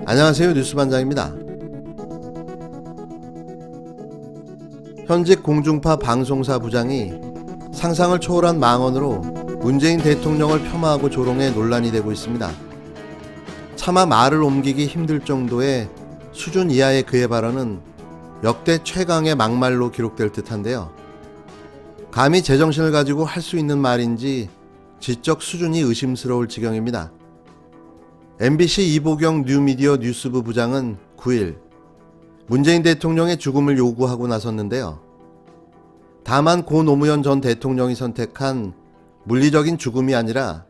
안녕하세요. 뉴스반장입니다. 현직 공중파 방송사 부장이 상상을 초월한 망언으로 문재인 대통령을 폄하하고 조롱해 논란이 되고 있습니다. 차마 말을 옮기기 힘들 정도의 수준 이하의 그의 발언은 역대 최강의 막말로 기록될 듯한데요. 감히 제정신을 가지고 할 수 있는 말인지 지적 수준이 의심스러울 지경입니다. MBC 이보경 뉴미디어 뉴스부 부장은 9일 문재인 대통령의 죽음을 요구하고 나섰는데요. 다만 고 노무현 전 대통령이 선택한 물리적인 죽음이 아니라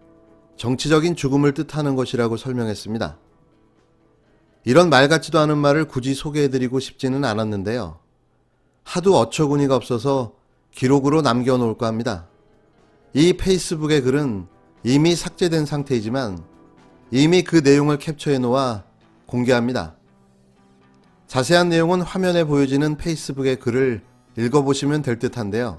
정치적인 죽음을 뜻하는 것이라고 설명했습니다. 이런 말 같지도 않은 말을 굳이 소개해드리고 싶지는 않았는데요. 하도 어처구니가 없어서 기록으로 남겨놓을까 합니다. 이 페이스북의 글은 이미 삭제된 상태이지만 이미 그 내용을 캡처해 놓아 공개합니다. 자세한 내용은 화면에 보여지는 페이스북의 글을 읽어보시면 될 듯한데요.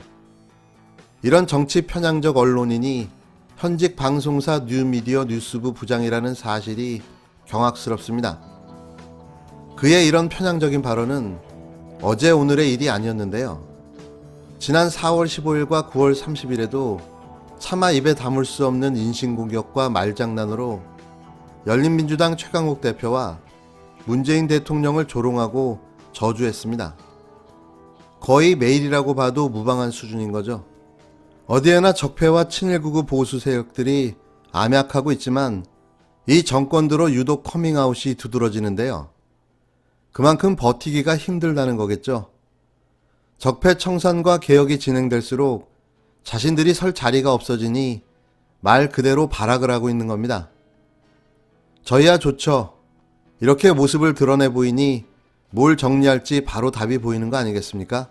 이런 정치 편향적 언론인이 현직 방송사 뉴미디어 뉴스부 부장이라는 사실이 경악스럽습니다. 그의 이런 편향적인 발언은 어제 오늘의 일이 아니었는데요. 지난 4월 15일과 9월 30일에도 차마 입에 담을 수 없는 인신공격과 말장난으로 열린민주당 최강욱 대표와 문재인 대통령을 조롱하고 저주했습니다. 거의 매일이라고 봐도 무방한 수준인 거죠. 어디에나 적폐와 친일구구 보수 세력들이 암약하고 있지만 이 정권들로 유독 커밍아웃이 두드러지는데요. 그만큼 버티기가 힘들다는 거겠죠. 적폐 청산과 개혁이 진행될수록 자신들이 설 자리가 없어지니 말 그대로 발악을 하고 있는 겁니다. 저희야 좋죠. 이렇게 모습을 드러내 보이니 뭘 정리할지 바로 답이 보이는 거 아니겠습니까?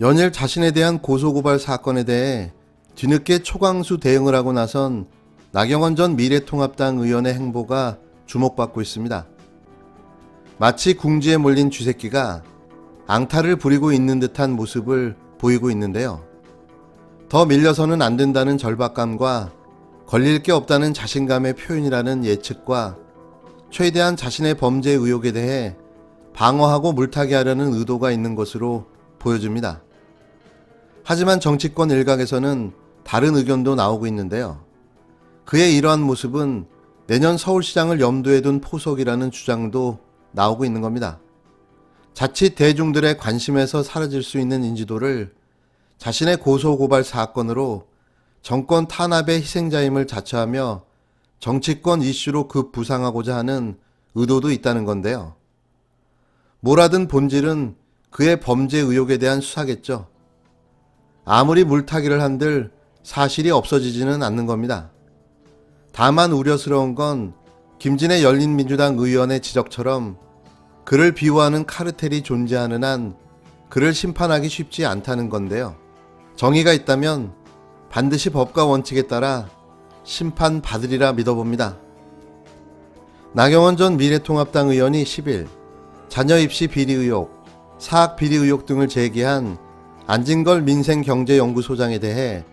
연일 자신에 대한 고소고발 사건에 대해 뒤늦게 초강수 대응을 하고 나선 나경원 전 미래통합당 의원의 행보가 주목받고 있습니다. 마치 궁지에 몰린 쥐새끼가 앙탈을 부리고 있는 듯한 모습을 보이고 있는데요. 더 밀려서는 안 된다는 절박감과 걸릴 게 없다는 자신감의 표현이라는 예측과 최대한 자신의 범죄 의혹에 대해 방어하고 물타기 하려는 의도가 있는 것으로 보여집니다. 하지만 정치권 일각에서는 다른 의견도 나오고 있는데요. 그의 이러한 모습은 내년 서울시장을 염두에 둔 포석이라는 주장도 나오고 있는 겁니다. 자칫 대중들의 관심에서 사라질 수 있는 인지도를 자신의 고소고발 사건으로 정권 탄압의 희생자임을 자처하며 정치권 이슈로 급부상하고자 하는 의도도 있다는 건데요. 뭐라든 본질은 그의 범죄 의혹에 대한 수사겠죠. 아무리 물타기를 한들 사실이 없어지지는 않는 겁니다. 다만 우려스러운 건 김진애 열린민주당 의원의 지적처럼 그를 비호하는 카르텔이 존재하는 한 그를 심판하기 쉽지 않다는 건데요. 정의가 있다면 반드시 법과 원칙에 따라 심판받으리라 믿어봅니다. 나경원 전 미래통합당 의원이 10일 자녀 입시 비리 의혹, 사학 비리 의혹 등을 제기한 안진걸 민생경제연구소장에 대해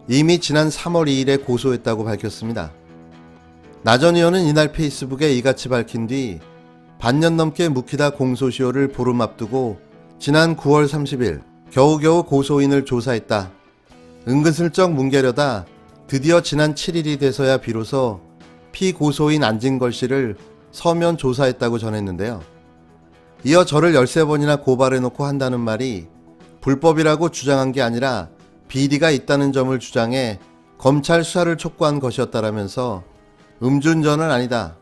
이미 지난 3월 2일에 고소했다고 밝혔습니다. 나 전 의원은 이날 페이스북에 이같이 밝힌 뒤 반년 넘게 묵히다 공소시효를 보름 앞두고 지난 9월 30일 겨우겨우 고소인을 조사했다. 은근슬쩍 뭉개려다 드디어 지난 7일이 돼서야 비로소 피고소인 안진걸 씨를 서면 조사했다고 전했는데요. 이어 저를 13번이나 고발해놓고 한다는 말이 불법이라고 주장한 게 아니라 비리가 있다는 점을 주장해 검찰 수사를 촉구한 것이었다라면서 음주운전은 아니다.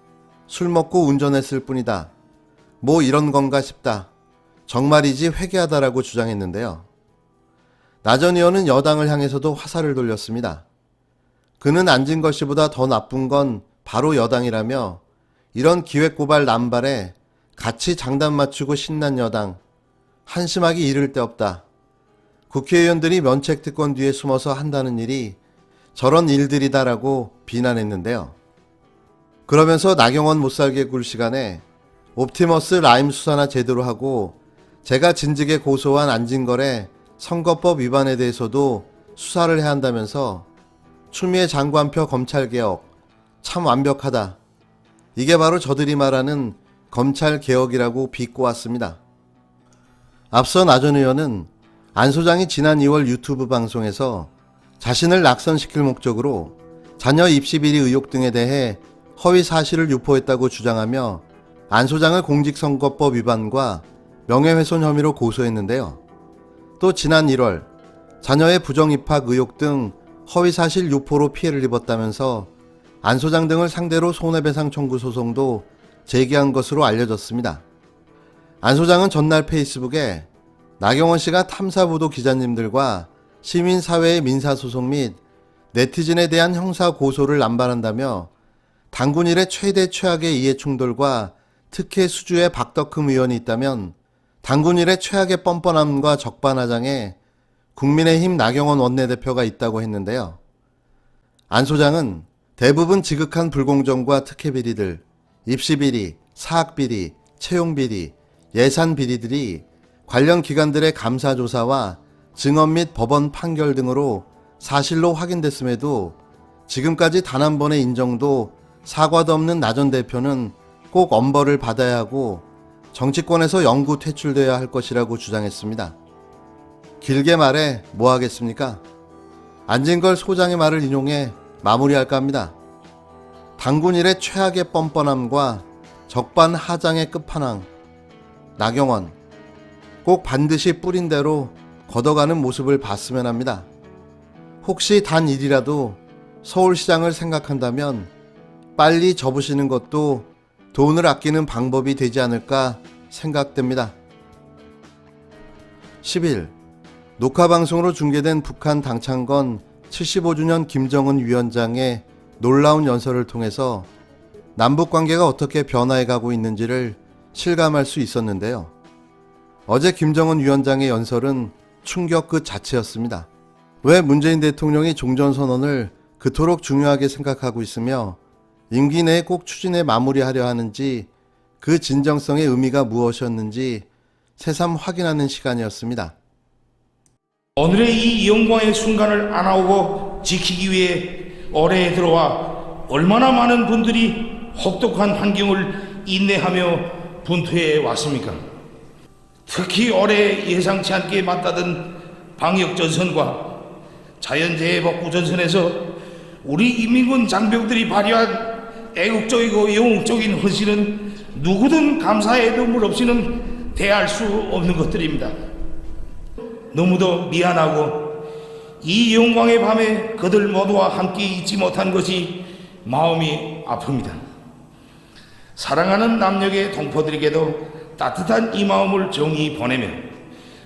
술 먹고 운전했을 뿐이다. 뭐 이런 건가 싶다. 정말이지 회개하다라고 주장했는데요. 나 전 의원은 여당을 향해서도 화살을 돌렸습니다. 그는 안진걸 씨보다 더 나쁜 건 바로 여당이라며 이런 기획고발 남발에 같이 장단 맞추고 신난 여당, 한심하기 이를 데 없다. 국회의원들이 면책특권 뒤에 숨어서 한다는 일이 저런 일들이다라고 비난했는데요. 그러면서 나경원 못살게 굴 시간에 옵티머스 라임 수사나 제대로 하고 제가 진즉에 고소한 안진걸의 선거법 위반에 대해서도 수사를 해야 한다면서 추미애 장관표 검찰개혁 참 완벽하다. 이게 바로 저들이 말하는 검찰 개혁이라고 비꼬았습니다. 앞서 나 전 의원은 안 소장이 지난 2월 유튜브 방송에서 자신을 낙선시킬 목적으로 자녀 입시 비리 의혹 등에 대해 허위 사실을 유포했다고 주장하며 안 소장을 공직선거법 위반과 명예훼손 혐의로 고소했는데요. 또 지난 1월 자녀의 부정입학 의혹 등 허위사실 유포로 피해를 입었다면서 안 소장 등을 상대로 손해배상 청구 소송도 제기한 것으로 알려졌습니다. 안 소장은 전날 페이스북에 나경원 씨가 탐사보도 기자님들과 시민사회의 민사소송 및 네티즌에 대한 형사 고소를 남발한다며 당군 일의 최대 최악의 이해충돌과 특혜 수주의 박덕흠 의원이 있다면 당군 일의 최악의 뻔뻔함과 적반하장에 국민의힘 나경원 원내대표가 있다고 했는데요. 안 소장은 대부분 지극한 불공정과 특혜 비리들, 입시 비리, 사학 비리, 채용 비리, 예산 비리들이 관련 기관들의 감사 조사와 증언 및 법원 판결 등으로 사실로 확인됐음에도 지금까지 단 한 번의 인정도 사과도 없는 나 전 대표는 꼭 엄벌을 받아야 하고 정치권에서 영구 퇴출되어야 할 것이라고 주장했습니다. 길게 말해 뭐 하겠습니까? 안진걸 소장의 말을 인용해 마무리할까 합니다. 당군 일의 최악의 뻔뻔함과 적반하장의 끝판왕 나경원, 꼭 반드시 뿌린 대로 걷어가는 모습을 봤으면 합니다. 혹시 단 일이라도 서울시장을 생각한다면 빨리 접으시는 것도 돈을 아끼는 방법이 되지 않을까 생각됩니다. 10일 녹화방송으로 중계된 북한 당창건 75주년 김정은 위원장의 놀라운 연설을 통해서 남북관계가 어떻게 변화해가고 있는지를 실감할 수 있었는데요. 어제 김정은 위원장의 연설은 충격 그 자체였습니다. 왜 문재인 대통령이 종전선언을 그토록 중요하게 생각하고 있으며 임기 내에 꼭 추진해 마무리하려 하는지 그 진정성의 의미가 무엇이었는지 새삼 확인하는 시간이었습니다. 오늘의 이 영광의 순간을 안아오고 지키기 위해 올해에 들어와 얼마나 많은 분들이 혹독한 환경을 인내하며 분투해 왔습니까? 특히 올해 예상치 않게 맞닿은 방역전선과 자연재해 복구전선에서 우리 인민군 장병들이 발휘한 애국적이고 영웅적인 헌신은 누구든 감사의 눈물 없이는 대할 수 없는 것들입니다. 너무도 미안하고 이 영광의 밤에 그들 모두와 함께 있지 못한 것이 마음이 아픕니다. 사랑하는 남녘의 동포들에게도 따뜻한 이 마음을 정히 보내며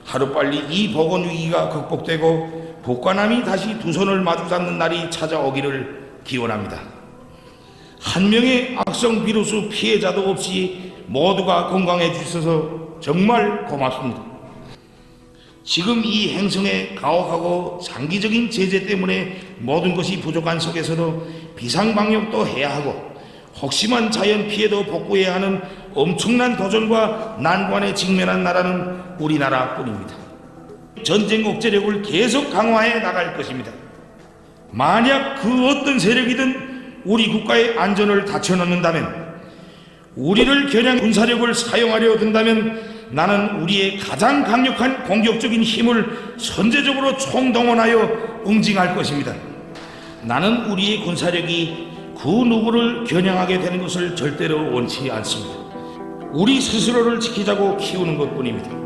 하루빨리 이 보건 위기가 극복되고 북과 남이 다시 두 손을 마주 잡는 날이 찾아오기를 기원합니다. 한 명의 악성 비루스 피해자도 없이 모두가 건강해 주셔서 정말 고맙습니다. 지금 이 행성의 가혹하고 장기적인 제재 때문에 모든 것이 부족한 속에서도 비상방역도 해야 하고 혹심한 자연 피해도 복구해야 하는 엄청난 도전과 난관에 직면한 나라는 우리나라뿐입니다. 전쟁 억제력을 계속 강화해 나갈 것입니다. 만약 그 어떤 세력이든 우리 국가의 안전을 다쳐놓는다면, 우리를 겨냥 군사력을 사용하려 든다면 나는 우리의 가장 강력한 공격적인 힘을 선제적으로 총동원하여 응징할 것입니다. 나는 우리의 군사력이 그 누구를 겨냥하게 되는 것을 절대로 원치 않습니다. 우리 스스로를 지키자고 키우는 것뿐입니다.